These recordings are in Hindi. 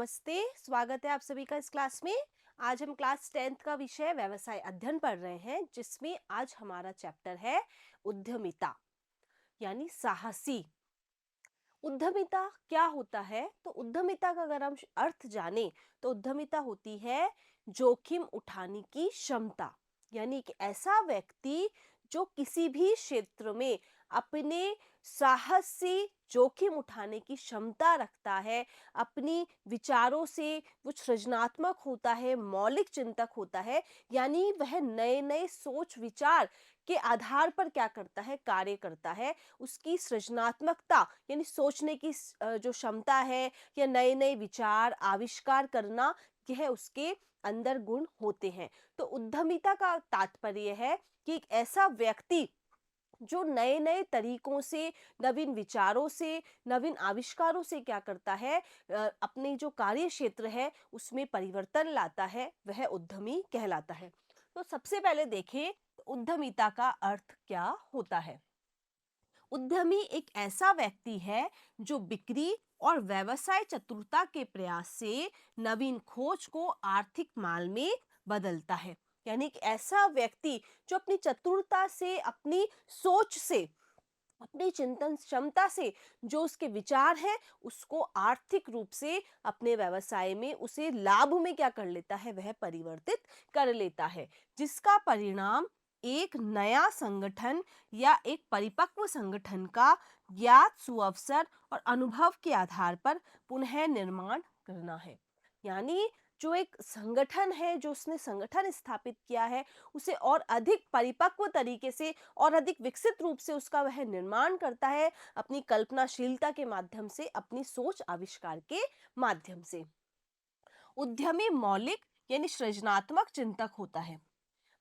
नमस्ते, स्वागत है आप सभी का इस क्लास में। आज हम क्लास 10th का विषय व्यवसाय अध्ययन पढ़ रहे हैं, जिसमें आज हमारा चैप्टर है उद्यमिता यानी साहसी। उद्यमिता क्या होता है? तो उद्यमिता का अगर हम अर्थ जाने तो उद्यमिता होती है जोखिम उठाने की क्षमता, यानी कि ऐसा व्यक्ति जो किसी भी क्षेत्र में अपने साहस से जोखिम उठाने की क्षमता रखता है, अपनी विचारों से वो सृजनात्मक होता है, मौलिक चिंतक होता है, यानी वह नए नए सोच विचार के आधार पर क्या करता है, कार्य करता है। उसकी सृजनात्मकता यानी सोचने की जो क्षमता है या नए नए विचार आविष्कार करना, यह उसके अंदर गुण होते हैं। तो उद्यमिता का तात्पर्य है कि एक ऐसा व्यक्ति जो नए नए तरीकों से, नवीन विचारों से, नवीन आविष्कारों से क्या करता है, अपने जो कार्य क्षेत्र है उसमें परिवर्तन लाता है, वह उद्यमी कहलाता है। तो सबसे पहले देखें तो उद्यमिता का अर्थ क्या होता है। उद्यमी एक ऐसा व्यक्ति है जो बिक्री और व्यवसाय चतुरता के प्रयास से नवीन खोज को आर्थिक माल में बदलता है। यानी कि ऐसा व्यक्ति जो अपनी चतुरता से, अपनी सोच से, अपनी चिंतन क्षमता से जो उसके विचार हैं उसको आर्थिक रूप से अपने व्यवसाय में, उसे लाभ में क्या कर लेता है, वह परिवर्तित कर लेता है, जिसका परिणाम एक नया संगठन या एक परिपक्व संगठन का ज्ञात सुअवसर और अनुभव के आधार पर पुनः निर्माण करना है। यानी जो एक संगठन है, जो उसने संगठन स्थापित किया है, उसे और अधिक परिपक्व तरीके से और अधिक विकसित रूप से उसका वह निर्माण करता है, अपनी कल्पनाशीलता के माध्यम से, अपनी सोच आविष्कार के माध्यम से। उद्यमी मौलिक यानी सृजनात्मक चिंतक होता है,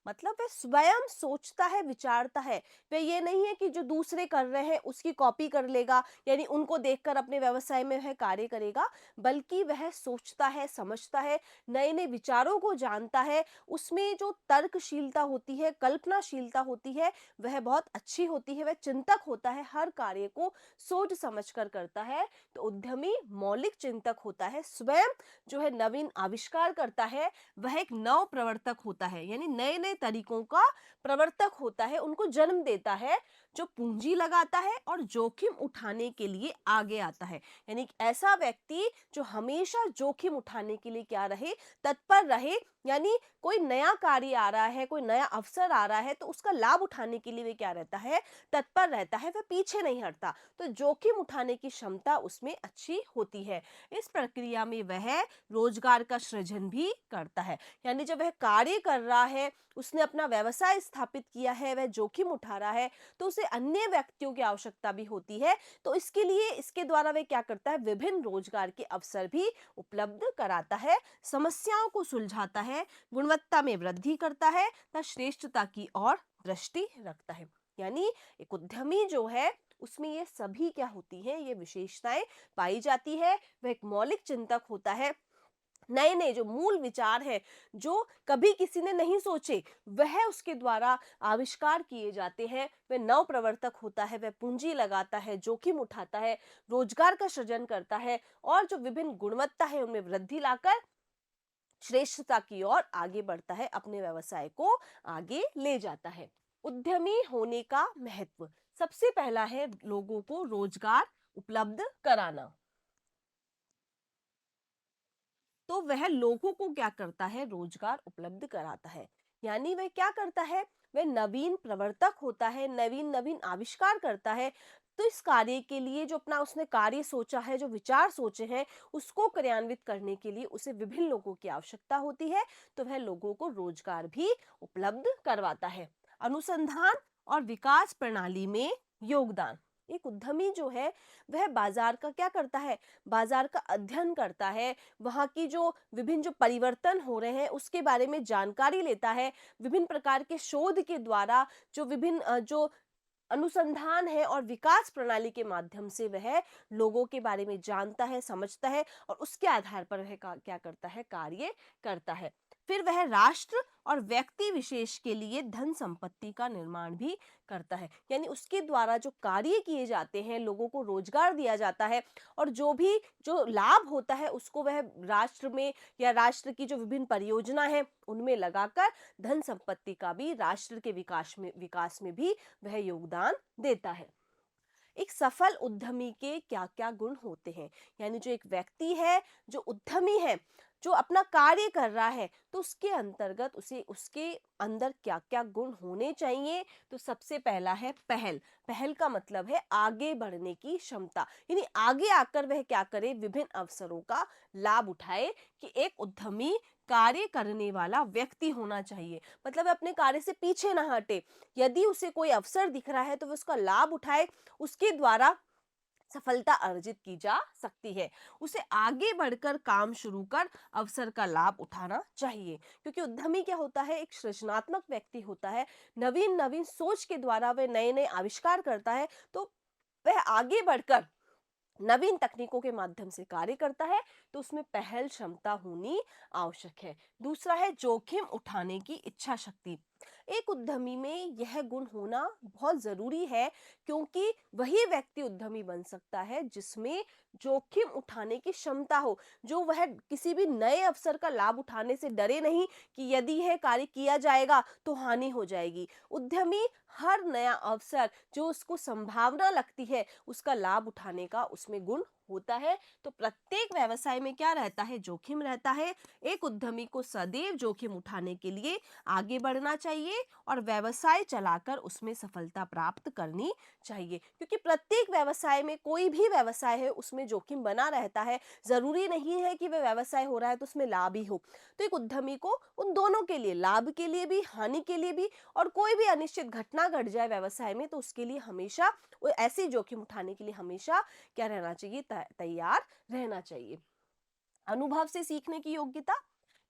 मतलब वह स्वयं सोचता है, विचारता है। वह ये नहीं है कि जो दूसरे कर रहे हैं उसकी कॉपी कर लेगा, यानी उनको देखकर अपने व्यवसाय में वह कार्य करेगा, बल्कि वह सोचता है, समझता है, नए नए विचारों को जानता है। उसमें जो तर्कशीलता होती है, कल्पनाशीलता होती है, वह बहुत अच्छी होती है। वह चिंतक होता है, हर कार्य को सोच समझ कर करता है। तो उद्यमी मौलिक चिंतक होता है, स्वयं जो है नवीन आविष्कार करता है। वह एक नव प्रवर्तक होता है, यानी नए नए तरीकों का प्रवर्तक होता है, उनको जन्म देता है, जो पूंजी लगाता है और जोखिम उठाने के लिए आगे आता है। यानी कि ऐसा व्यक्ति जो हमेशा जोखिम उठाने के लिए क्या रहे, तत्पर रहे। यानी कोई नया कार्य आ रहा है, कोई नया अवसर आ रहा है, तो उसका लाभ उठाने के लिए वे क्या रहता है, तत्पर रहता है, वह पीछे नहीं हटता। तो जोखिम उठाने की क्षमता उसमें अच्छी होती है। इस प्रक्रिया में वह रोजगार का सृजन भी करता है। यानी जब वह कार्य कर रहा है, उसने अपना व्यवसाय स्थापित किया है, वह जोखिम उठा रहा है, तो उसे अन्य व्यक्तियों की आवश्यकता भी होती है। तो इसके लिए, इसके द्वारा वह क्या करता है, विभिन्न रोजगार के अवसर भी उपलब्ध कराता है, समस्याओं को सुलझाता है, गुणवत्ता में वृद्धि करता है तथा श्रेष्ठता की ओर दृष्टि रखता है। यानी एक उद्यमी जो है उसमें ये सभी क्या होती हैं, ये विशेषताएं पाई जाती है। वह एक मौलिक चिंतक होता है, नए नए जो मूल विचार है, जो कभी किसी ने नहीं सोचे, वह उसके द्वारा आविष्कार किए जाते हैं। वह नव प्रवर्तक होता है, वह पूंजी लगाता है, जोखिम उठाता है, रोजगार का सृजन करता है और जो विभिन्न गुणवत्ता है उनमें वृद्धि लाकर श्रेष्ठता की ओर आगे बढ़ता है, अपने व्यवसाय को आगे ले जाता है। उद्यमी होने का महत्व, सबसे पहला है लोगों को रोजगार उपलब्ध कराना। तो वह लोगों को क्या करता है, रोजगार उपलब्ध कराता है। यानी वह क्या करता है, वह नवीन प्रवर्तक होता है, नवीन नवीन आविष्कार करता है। तो इस कार्य के लिए जो अपना उसने कार्य सोचा है, जो विचार सोचे हैं, उसको क्रियान्वित करने के लिए उसे विभिन्न लोगों की आवश्यकता होती है। तो वह लोगों को रोजगार भी उपलब्ध करवाता है। अनुसंधान और विकास प्रणाली में योगदान, एक उद्यमी जो है वह बाजार का क्या करता है, बाजार का अध्ययन करता है, वहाँ की जो विभिन्न जो परिवर्तन हो रहे हैं उसके बारे में जानकारी लेता है। विभिन्न प्रकार के शोध के द्वारा जो विभिन्न जो अनुसंधान है और विकास प्रणाली के माध्यम से वह लोगों के बारे में जानता है, समझता है और उसके आधार पर वह क्या करता है, कार्य करता है। फिर वह राष्ट्र और व्यक्ति विशेष के लिए धन संपत्ति का निर्माण भी करता है, यानी उसके द्वारा जो कार्य किए जाते हैं, लोगों को रोजगार दिया जाता है और जो लाभ होता है उसको वह राष्ट्र में या राष्ट्र की जो विभिन्न परियोजना है उनमें लगाकर धन संपत्ति का भी राष्ट्र के विकास में भी वह योगदान देता है। एक सफल उद्यमी के क्या क्या गुण होते हैं, यानी जो एक व्यक्ति है, जो उद्यमी है, जो अपना कार्य कर रहा है, तो उसके अंतर्गत उसे उसके अंदर क्या क्या गुण होने चाहिए। तो सबसे पहला है पहल। पहल का मतलब है आगे बढ़ने की क्षमता, यानी आगे आकर वह क्या करे, विभिन्न अवसरों का लाभ उठाए। कि एक उद्यमी कार्य करने वाला व्यक्ति होना चाहिए, मतलब अपने कार्य से पीछे ना हटे। यदि उसे कोई अवसर दिख रहा है तो वह उसका लाभ उठाए, उसके द्वारा सफलता अर्जित की जा सकती है। उसे आगे बढ़कर काम शुरू कर अवसर का लाभ उठाना चाहिए, क्योंकि उद्यमी क्या होता है, एक सृजनात्मक व्यक्ति होता है। नवीन नवीन सोच के द्वारा वह नए नए आविष्कार करता है, तो वह आगे बढ़कर नवीन तकनीकों के माध्यम से कार्य करता है। तो उसमें पहल क्षमता होनी आवश्यक है। दूसरा है जोखिम उठाने की इच्छा शक्ति। एक उद्यमी में यह गुण होना बहुत जरूरी है, क्योंकि वही व्यक्ति उद्यमी बन सकता है जिसमें जोखिम उठाने की क्षमता हो, जो वह किसी भी नए अवसर का लाभ उठाने से डरे नहीं कि यदि यह कार्य किया जाएगा तो हानि हो जाएगी। उद्यमी हर नया अवसर जो उसको संभावना लगती है उसका लाभ उठाने का उसमें गुण होता है। तो प्रत्येक व्यवसाय में क्या रहता है, जोखिम रहता है। एक उद्यमी को सदैव जोखिम उठाने के लिए आगे बढ़ना चाहिए और व्यवसाय चलाकर उसमें सफलता प्राप्त करनी चाहिए, क्योंकि प्रत्येक व्यवसाय में, कोई भी व्यवसाय है उसमें जोखिम बना रहता है। जरूरी नहीं है कि वह व्यवसाय हो रहा है तो उसमें लाभ ही हो। तो एक उद्यमी को उन दोनों के लिए, लाभ के लिए भी, हानि के लिए भी, और कोई भी अनिश्चित घटना घट जाए व्यवसाय में तो उसके लिए हमेशा, वो ऐसी जोखिम उठाने के लिए हमेशा क्या रहना चाहिए, तैयार रहना चाहिए। अनुभव से सीखने की योग्यता,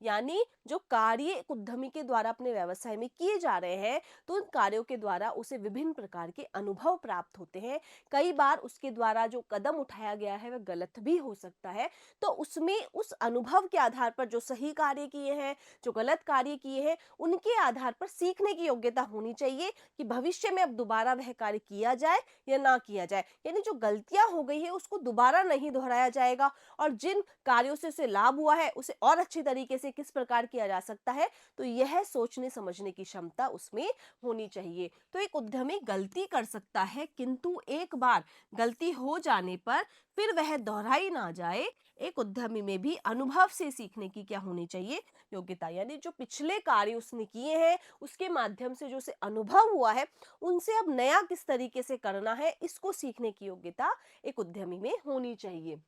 यानी जो कार्य एक उद्यमी के द्वारा अपने व्यवसाय में किए जा रहे हैं, तो उन कार्यों के द्वारा उसे विभिन्न प्रकार के अनुभव प्राप्त होते हैं। कई बार उसके द्वारा जो कदम उठाया गया है वह गलत भी हो सकता है। तो उसमें उस अनुभव के आधार पर जो सही कार्य किए हैं, जो गलत कार्य किए हैं, उनके आधार पर सीखने की योग्यता होनी चाहिए कि भविष्य में अब दोबारा वह कार्य किया जाए या ना किया जाए। यानी जो गलतियां हो गई है उसको दोबारा नहीं दोहराया जाएगा, और जिन कार्यों से उसे लाभ हुआ है उसे और अच्छी तरीके से किस प्रकार किया जा सकता है, तो यह सोचने समझने की क्षमता उसमें होनी चाहिए। तो एक उद्यमी गलती कर सकता है, किंतु एक बार गलती हो जाने पर फिर वह दोहराई ना जाए। एक उद्यमी में भी अनुभव से सीखने की क्या होनी चाहिए, योग्यता, यानी जो पिछले कार्य उसने किए हैं उसके माध्यम से जो उसे अनुभव हुआ है, उनसे अब नया किस तरीके से करना है, इसको सीखने की योग्यता एक उद्यमी में होनी चाहिए।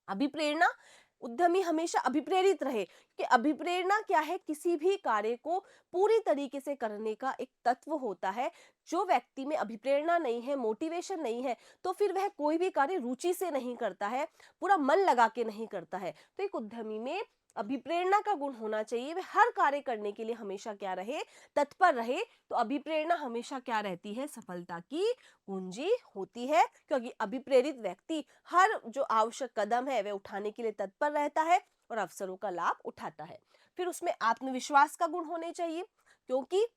अभिप्रेरणा, उद्यमी हमेशा अभिप्रेरित रहे, कि अभिप्रेरणा क्या है, किसी भी कार्य को पूरी तरीके से करने का एक तत्व होता है। जो व्यक्ति में अभिप्रेरणा नहीं है, मोटिवेशन नहीं है, तो फिर वह कोई भी कार्य रुचि से नहीं करता है, पूरा मन लगा के नहीं करता है। तो एक उद्यमी में अभिप्रेरणा का गुण होना चाहिए, वह हर कार्य करने के लिए हमेशा क्या रहे, तत्पर रहे। तो अभिप्रेरणा हमेशा क्या रहती है, सफलता की कुंजी होती है, क्योंकि अभिप्रेरित व्यक्ति हर जो आवश्यक कदम है वह उठाने के लिए तत्पर रहता है और अवसरों का लाभ उठाता है। फिर उसमें आत्मविश्वास का गुण होने चाहिए, क्योंकि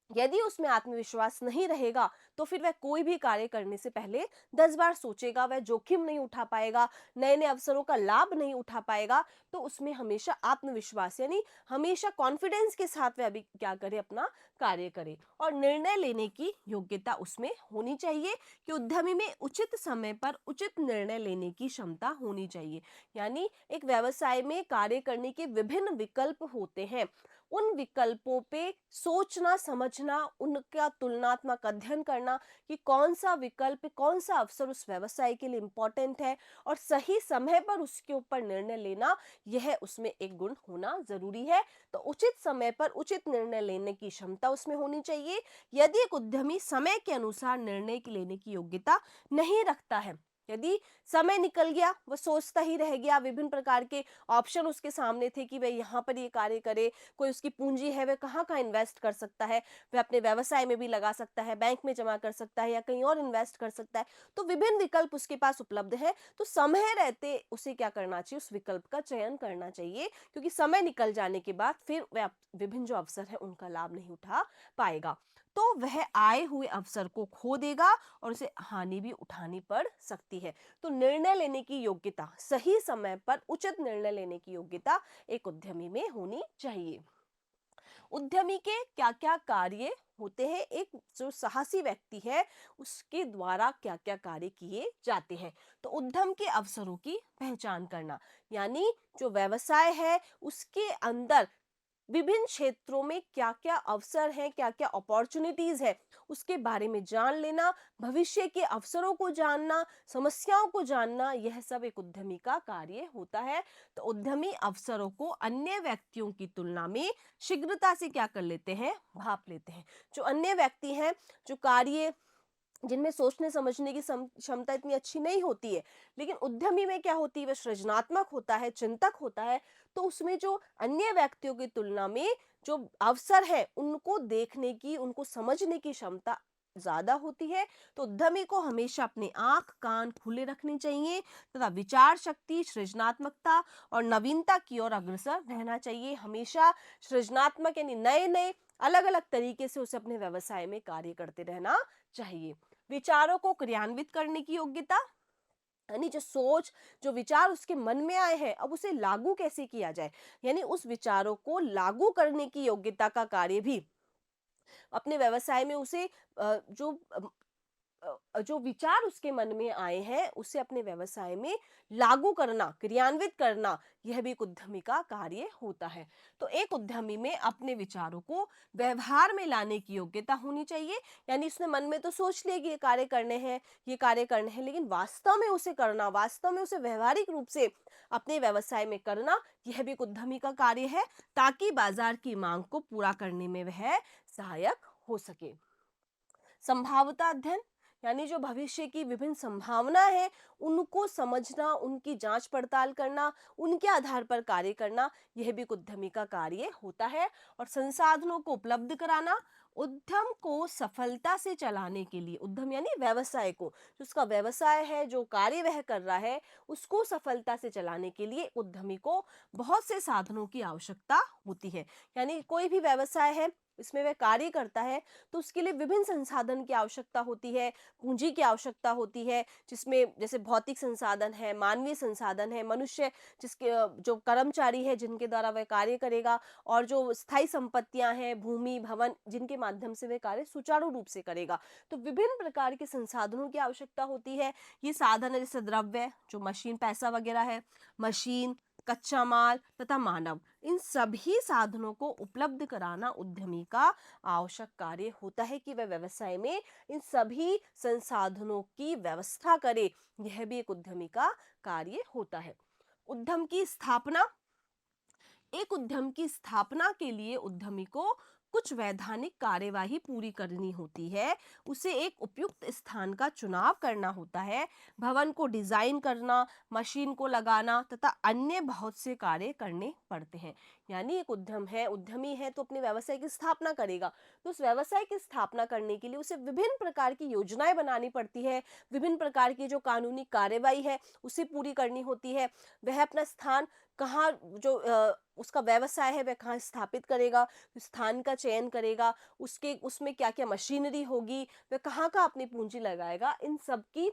यदि उसमें आत्मविश्वास नहीं रहेगा तो फिर वह कोई भी कार्य करने से पहले 10 बार सोचेगा, वह जोखिम नहीं उठा पाएगा, नए नए अवसरों का लाभ नहीं उठा पाएगा। तो उसमें हमेशा आत्मविश्वास, यानी हमेशा कॉन्फिडेंस के साथ वह अभी क्या करे, अपना कार्य करे। और निर्णय लेने की योग्यता उसमें होनी चाहिए, कि उद्यमी में उचित समय पर उचित निर्णय लेने की क्षमता होनी चाहिए। यानी एक व्यवसाय में कार्य करने के विभिन्न विकल्प होते हैं, उन विकल्पों पे सोचना समझना, उनका तुलनात्मक अध्ययन करना कि कौन सा विकल्प, कौन सा अवसर उस व्यवसाय के लिए इम्पोर्टेंट है, और सही समय पर उसके ऊपर निर्णय लेना, यह उसमें एक गुण होना जरूरी है। तो उचित समय पर उचित निर्णय लेने की क्षमता उसमें होनी चाहिए। यदि एक उद्यमी समय के अनुसार निर्णय लेने की योग्यता नहीं रखता है, यदि समय निकल गया, वह सोचता ही रह गया, विभिन्न प्रकार के ऑप्शन उसके सामने थे कि वह यहाँ पर ये कार्य करे, कोई उसकी पूंजी है वह कहाँ कहाँ इन्वेस्ट कर सकता है, वह अपने व्यवसाय में भी लगा सकता है, बैंक में जमा कर सकता है या कहीं और इन्वेस्ट कर सकता है। तो विभिन्न विकल्प उसके पास उपलब्ध है, तो समय रहते उसे क्या करना चाहिए, उस विकल्प का चयन करना चाहिए, क्योंकि समय निकल जाने के बाद फिर वह विभिन्न जो अवसर है उनका लाभ नहीं उठा पाएगा। तो वह आए हुए अवसर को खो देगा और उसे हानि भी उठानी पड़ सकती है। तो निर्णय लेने की योग्यता, सही समय पर उचित निर्णय लेने की योग्यता एक उद्यमी में होनी चाहिए। उद्यमी के क्या क्या कार्य होते हैं, एक जो साहसी व्यक्ति है उसके द्वारा क्या क्या कार्य किए जाते हैं। तो उद्यम के अवसरों की पहचान करना, यानी जो व्यवसाय है उसके अंदर विभिन्न क्षेत्रों में क्या क्या अवसर हैं, क्या क्या अपॉर्चुनिटीज है, उसके बारे में जान लेना, भविष्य के अवसरों को जानना, समस्याओं को जानना, यह सब एक उद्यमी का कार्य होता है। तो उद्यमी अवसरों को अन्य व्यक्तियों की तुलना में शीघ्रता से क्या कर लेते हैं, भाप लेते हैं। जो अन्य व्यक्ति हैं, जो कार्य जिनमें सोचने समझने की क्षमता इतनी अच्छी नहीं होती है, लेकिन उद्यमी में क्या होती है, वह सृजनात्मक होता है, चिंतक होता है। तो उसमें जो अन्य व्यक्तियों की तुलना में जो अवसर है उनको देखने की, उनको समझने की क्षमता ज्यादा होती है। तो उद्यमी को हमेशा अपने आंख कान खुले रखने चाहिए तथा विचार शक्ति, सृजनात्मकता और नवीनता की ओर अग्रसर रहना चाहिए। हमेशा सृजनात्मक यानी नए नए अलग अलग तरीके से उसे अपने व्यवसाय में कार्य करते रहना चाहिए। विचारों को क्रियान्वित करने की योग्यता, यानी जो सोच, जो विचार उसके मन में आए हैं, अब उसे लागू कैसे किया जाए, यानी उस विचारों को लागू करने की योग्यता का कार्य भी अपने व्यवसाय में उसे जो विचार उसके मन में आए हैं उसे अपने व्यवसाय में लागू करना, क्रियान्वित करना, यह भी एक उद्यमी का कार्य होता है। तो एक उद्यमी में अपने विचारों को व्यवहार में लाने की योग्यता होनी चाहिए, यानी उसने मन में तो सोच लिया कि ये कार्य करने हैं, ये कार्य करने हैं, लेकिन वास्तव में उसे करना, वास्तव में उसे व्यवहारिक रूप से अपने व्यवसाय में करना, यह भी एक उद्यमी का कार्य है, ताकि बाजार की मांग को पूरा करने में वह सहायक हो सके। संभाव्यता अध्ययन, यानी जो भविष्य की विभिन्न संभावना है उनको समझना, उनकी जांच पड़ताल करना, उनके आधार पर कार्य करना, यह भी एक उद्यमी का कार्य होता है। और संसाधनों को उपलब्ध कराना, उद्यम को सफलता से चलाने के लिए, उद्यम यानी व्यवसाय को, जो उसका व्यवसाय है, जो कार्य वह कर रहा है, उसको सफलता से चलाने के लिए उद्यमी को बहुत से साधनों की आवश्यकता होती है। यानी कोई भी व्यवसाय है, इसमें वह कार्य करता है, तो उसके लिए विभिन्न संसाधन की आवश्यकता होती है, पूंजी की आवश्यकता होती है, जिसमें जैसे भौतिक संसाधन है, मानवीय संसाधन है, मनुष्य जिसके जो कर्मचारी है जिनके द्वारा वह कार्य करेगा, और जो स्थायी संपत्तियां हैं, भूमि भवन, जिनके माध्यम से वह कार्य सुचारू रूप से करेगा। तो विभिन्न प्रकार के संसाधनों की आवश्यकता होती है। ये साधन है जैसे द्रव्य, जो मशीन पैसा वगैरह है, मशीन, कच्चा माल तथा मानव, इन सभी साधनों को उपलब्ध कराना उद्यमी का आवश्यक कार्य होता है कि वह व्यवसाय में इन सभी संसाधनों की व्यवस्था करे, यह भी एक उद्यमी का कार्य होता है। उद्यम की स्थापना, एक उद्यम की स्थापना के लिए उद्यमी को कुछ वैधानिक कार्यवाही पूरी करनी होती है। उसे एक उपयुक्त स्थान का चुनाव करना होता है, भवन को डिजाइन करना, मशीन को लगाना तथा अन्य बहुत से कार्य करने पड़ते हैं। यानी एक उद्यम है, उद्यमी है तो अपने व्यवसाय की स्थापना करेगा, तो उस व्यवसाय की स्थापना करने के लिए उसे विभिन्न प्रकार की योजनाएं बनानी पड़ती है, विभिन्न प्रकार की जो कानूनी कार्यवाही है उसे पूरी करनी होती है। वह अपना स्थान कहाँ, जो उसका व्यवसाय है वह कहाँ स्थापित करेगा, स्थान का चयन करेगा, उसके उसमें क्या क्या मशीनरी होगी, वह कहाँ का अपनी पूंजी लगाएगा, इन सब की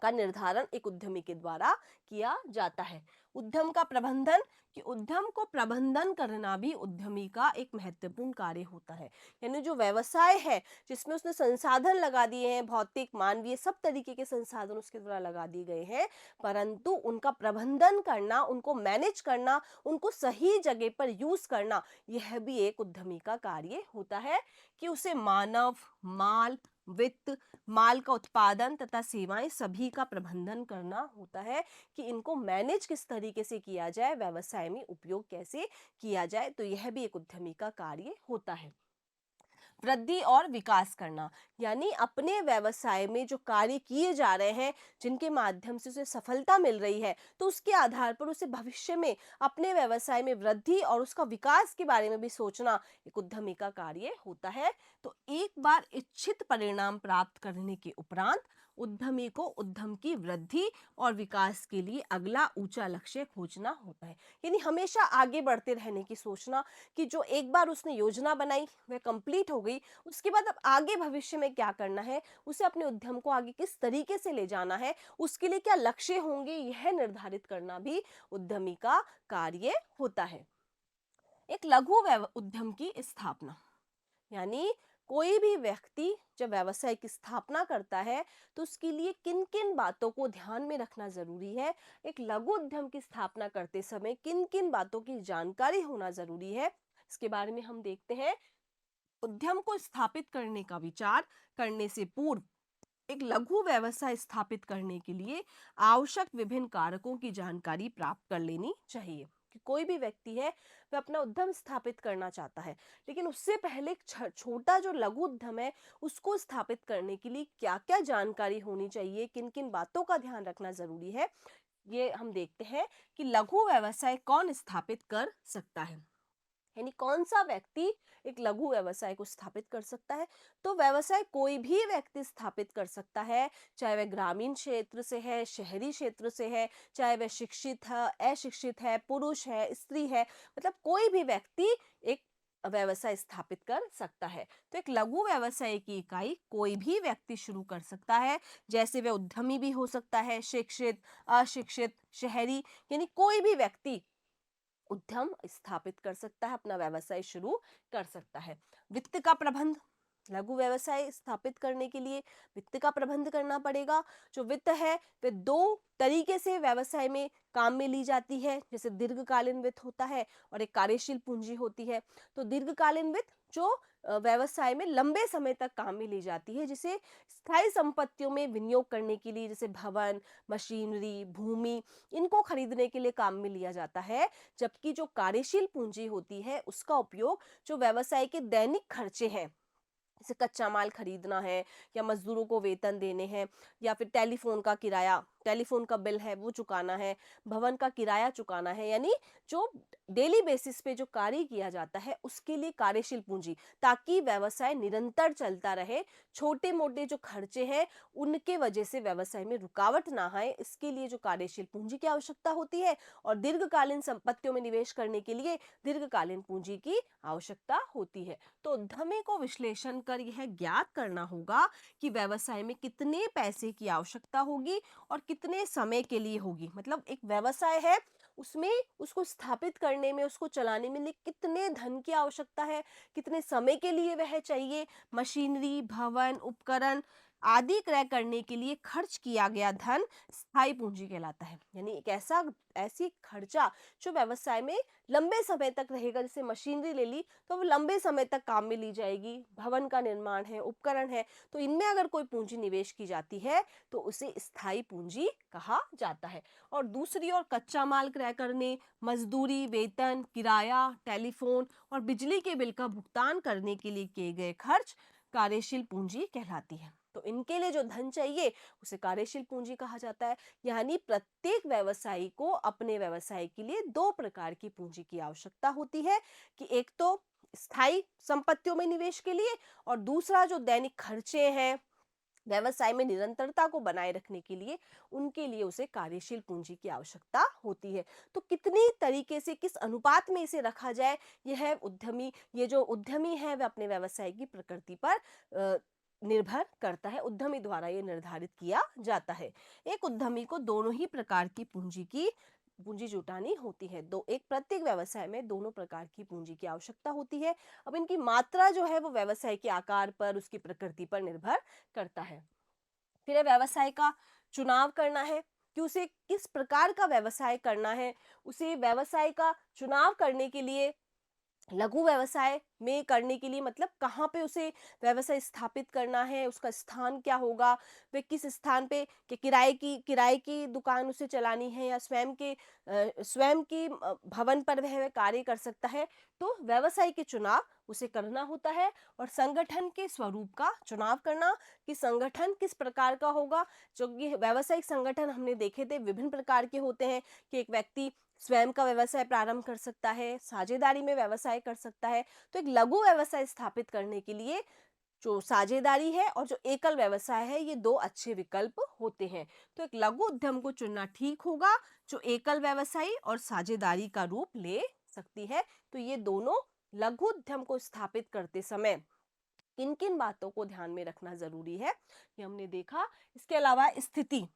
का निर्धारण एक उद्यमी के द्वारा किया जाता है। उद्यम का प्रबंधन, कि उद्यम को प्रबंधन करना भी उद्यमी का एक महत्वपूर्ण कार्य होता है। यानी जो व्यवसाय है जिसमें उसने संसाधन लगा दिए हैं, भौतिक मानवीय सब तरीके के संसाधन उसके द्वारा लगा दिए गए हैं, परंतु उनका प्रबंधन करना, उनको मैनेज करना, उनको सही जगह पर यूज करना, यह भी एक उद्यमी का कार्य होता है। कि उसे मानव, माल, वित्त, माल का उत्पादन तथा सेवाएं सभी का प्रबंधन करना होता है, कि इनको मैनेज किस तरीके से किया जाए, व्यवसाय में उपयोग कैसे किया जाए, तो यह भी एक उद्यमी का कार्य होता है। वृद्धि और विकास करना, यानी अपने व्यवसाय में जो कार्य किए जा रहे हैं, जिनके माध्यम से उसे सफलता मिल रही है, तो उसके आधार पर उसे भविष्य में अपने व्यवसाय में वृद्धि और उसका विकास के बारे में भी सोचना एक उद्यमी का कार्य होता है। तो एक बार इच्छित परिणाम प्राप्त करने के उपरांत उद्यमी को उद्यम की वृद्धि और विकास के लिए अगला ऊंचा लक्ष्य खोजना होता है। यानी हमेशा आगे बढ़ते रहने की सोचना कि जो एक बार उसने योजना बनाई वह कंप्लीट हो गई, उसके बाद अब आगे भविष्य में क्या करना है, उसे अपने उद्यम को आगे किस तरीके से ले जाना है, उसके लिए क्या लक्ष्य होंगे, यह निर्धारित करना भी उद्यमी का कार्य होता है। एक लघु उद्यम की स्थापना, यानी कोई भी व्यक्ति जब व्यवसाय की स्थापना करता है तो उसके लिए किन किन बातों को ध्यान में रखना जरूरी है, एक लघु उद्यम की स्थापना करते समय किन किन बातों की जानकारी होना जरूरी है, इसके बारे में हम देखते हैं। उद्यम को स्थापित करने का विचार करने से पूर्व एक लघु व्यवसाय स्थापित करने के लिए आवश्यक विभिन्न कारकों की जानकारी प्राप्त कर लेनी चाहिए। कि कोई भी व्यक्ति है वह अपना उद्यम स्थापित करना चाहता है, लेकिन उससे पहले एक छोटा जो लघु उद्यम है उसको स्थापित करने के लिए क्या क्या जानकारी होनी चाहिए, किन किन बातों का ध्यान रखना जरूरी है, ये हम देखते हैं कि लघु व्यवसाय कौन स्थापित कर सकता है। यानी कौन सा व्यक्ति एक लघु व्यवसाय को स्थापित कर सकता है, तो व्यवसाय कोई भी व्यक्ति स्थापित कर सकता है, चाहे वह ग्रामीण क्षेत्र से है, शहरी क्षेत्र से है, चाहे वह शिक्षित है, अशिक्षित है, पुरुष है, स्त्री है, मतलब कोई भी व्यक्ति एक व्यवसाय स्थापित कर सकता है। तो एक लघु व्यवसाय की इकाई कोई भी व्यक्ति शुरू कर सकता है, जैसे वह उद्यमी भी हो सकता है, शिक्षित, अशिक्षित, शहरी, यानी कोई भी व्यक्ति उद्यम स्थापित कर सकता है, अपना व्यवसाय शुरू कर सकता है। वित्त का प्रबंध, लघु व्यवसाय स्थापित करने के लिए वित्त का प्रबंध करना पड़ेगा। जो वित्त है वह दो तरीके से व्यवसाय में काम में ली जाती है, जैसे दीर्घकालीन वित्त होता है और एक कार्यशील पूंजी होती है। तो दीर्घकालीन वित्त जो व्यवसाय में लंबे समय तक काम में ली जाती है, जिसे स्थायी संपत्तियों में विनियोग करने के लिए, जैसे भवन, मशीनरी, भूमि, इनको खरीदने के लिए काम में लिया जाता है। जबकि जो कार्यशील पूंजी होती है उसका उपयोग जो व्यवसाय के दैनिक खर्चे हैं, जैसे कच्चा माल खरीदना है या मजदूरों को वेतन देने हैं, या फिर टेलीफोन का किराया, टेलीफोन का बिल है वो चुकाना है, भवन का किराया चुकाना है, यानी जो डेली बेसिस पे जो कार्य किया जाता है उसके लिए कार्यशील पूंजी, ताकि व्यवसाय निरंतर चलता रहे, छोटे मोटे जो खर्चे हैं उनके वजह से व्यवसाय में रुकावट ना आए, इसके लिए जो कार्यशील पूंजी की आवश्यकता होती है, और दीर्घकालीन संपत्तियों में निवेश करने के लिए दीर्घकालीन पूंजी की आवश्यकता होती है। तो उद्यमी को विश्लेषण कर यह ज्ञात करना होगा कि व्यवसाय में कितने पैसे की आवश्यकता होगी और कितने समय के लिए होगी। मतलब एक व्यवसाय है उसमें उसको स्थापित करने में, उसको चलाने में कितने धन की आवश्यकता है, कितने समय के लिए वह चाहिए, मशीनरी, भवन, उपकरण आदि क्रय करने के लिए खर्च किया गया धन स्थायी पूंजी कहलाता है। यानी एक ऐसी खर्चा जो व्यवसाय में लंबे समय तक रहेगा, जैसे मशीनरी ले ली तो वो लंबे समय तक काम में ली जाएगी, भवन का निर्माण है, उपकरण है, तो इनमें अगर कोई पूंजी निवेश की जाती है तो उसे स्थायी पूंजी कहा जाता है। और दूसरी ओर कच्चा माल क्रय करने, मजदूरी, वेतन, किराया, टेलीफोन और बिजली के बिल का भुगतान करने के लिए किए गए खर्च कार्यशील पूंजी कहलाती है। तो इनके लिए जो धन चाहिए उसे कार्यशील पूंजी कहा जाता है। यानी प्रत्येक व्यवसायी को अपने व्यवसाय के लिए दो प्रकार की पूंजी की आवश्यकता होती है, कि एक तो स्थायी संपत्तियों में निवेश के लिए, और दूसरा जो दैनिक खर्चे हैं व्यवसाय में निरंतरता को बनाए रखने के लिए, उनके लिए उसे कार्यशील पूंजी की आवश्यकता होती है। तो कितनी तरीके से, किस अनुपात में इसे रखा जाए, ये जो उद्यमी है वह अपने व्यवसाय की प्रकृति पर निर्भर करता है, उद्यमी द्वारा ये निर्धारित किया जाता है। एक उद्यमी को दोनों ही प्रकार की पूंजी जुटानी होती है। दो एक प्रत्येक व्यवसाय में दोनों प्रकार की पूंजी की आवश्यकता होती है। अब इनकी मात्रा जो है वो व्यवसाय के आकार पर, उसकी प्रकृति पर निर्भर करता है। फिर व्यवसाय का चुनाव करना है कि उसे किस प्रकार का व्यवसाय करना है। उसे व्यवसाय का चुनाव करने के लिए लघु व्यवसाय में करने के लिए, मतलब कहाँ पे उसे व्यवसाय स्थापित करना है, उसका स्थान क्या होगा, वे किस स्थान पे, कि किराए की दुकान उसे चलानी है या स्वयं की भवन पर वह कार्य कर सकता है। तो व्यवसाय के चुनाव उसे करना होता है। और संगठन के स्वरूप का चुनाव करना, कि संगठन किस प्रकार का होगा। जो कि व्यावसायिक संगठन हमने देखे थे विभिन्न प्रकार के होते हैं, कि एक व्यक्ति स्वयं का व्यवसाय प्रारंभ कर सकता है, साझेदारी में व्यवसाय कर सकता है। तो एक लघु व्यवसाय स्थापित करने के लिए जो साझेदारी है और जो एकल व्यवसाय है, ये दो अच्छे विकल्प होते हैं। तो एक लघु उद्यम को चुनना ठीक होगा जो एकल व्यवसायी और साझेदारी का रूप ले सकती है। तो ये दोनों लघु उद्यम को स्थापित करते समय किन किन बातों को ध्यान में रखना जरूरी है, ये हमने देखा। इसके अलावा स्थिति,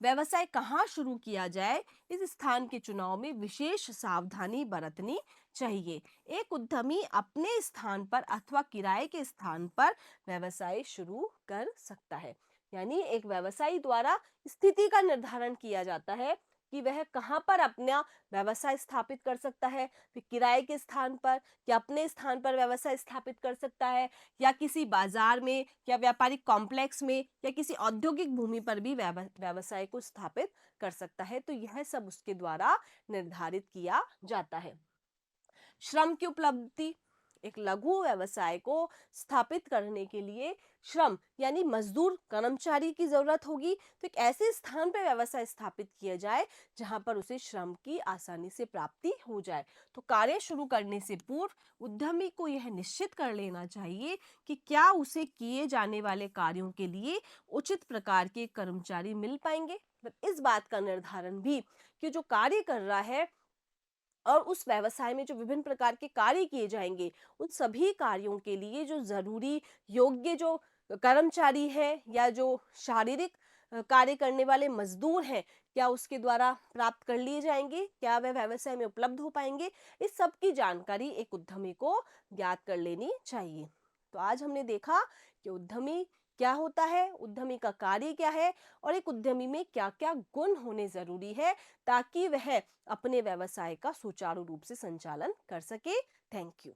व्यवसाय कहाँ शुरू किया जाए, इस स्थान के चुनाव में विशेष सावधानी बरतनी चाहिए। एक उद्यमी अपने स्थान पर अथवा किराए के स्थान पर व्यवसाय शुरू कर सकता है। यानी एक व्यवसायी द्वारा स्थिति का निर्धारण किया जाता है कि वह कहाँ पर अपना व्यवसाय स्थापित कर सकता है, फिर किराए के स्थान पर या अपने स्थान पर व्यवसाय स्थापित कर सकता है, या किसी बाजार में या व्यापारिक कॉम्प्लेक्स में या किसी औद्योगिक भूमि पर भी व्यवसाय को स्थापित कर सकता है। तो यह सब उसके द्वारा निर्धारित किया जाता है। श्रम की उपलब्धि, एक लघु व्यवसाय को स्थापित करने के लिए श्रम यानी मजदूर कर्मचारी की जरूरत होगी। तो एक ऐसे स्थान पर व्यवसाय स्थापित किया जाए जहां पर उसे श्रम की आसानी से प्राप्ति हो जाए। तो कार्य शुरू करने से पूर्व उद्यमी को यह निश्चित कर लेना चाहिए कि क्या उसे किए जाने वाले कार्यों के लिए उचित प्रकार के कर्मचारी मिल पाएंगे। इस बात का निर्धारण भी कि जो कार्य कर रहा है और उस व्यवसाय में जो विभिन्न प्रकार के कार्य किए जाएंगे, उन सभी कार्यों के लिए जो जरूरी योग्य जो कर्मचारी है या जो शारीरिक कार्य करने वाले मजदूर हैं, क्या उसके द्वारा प्राप्त कर लिए जाएंगे, क्या वह व्यवसाय में उपलब्ध हो पाएंगे। इस सब की जानकारी एक उद्यमी को ज्ञात कर लेनी चाहिए। तो आज हमने देखा कि उद्यमी क्या होता है, उद्यमी का कार्य क्या है और एक उद्यमी में क्या क्या गुण होने जरूरी है ताकि वह अपने व्यवसाय का सुचारू रूप से संचालन कर सके। Thank you.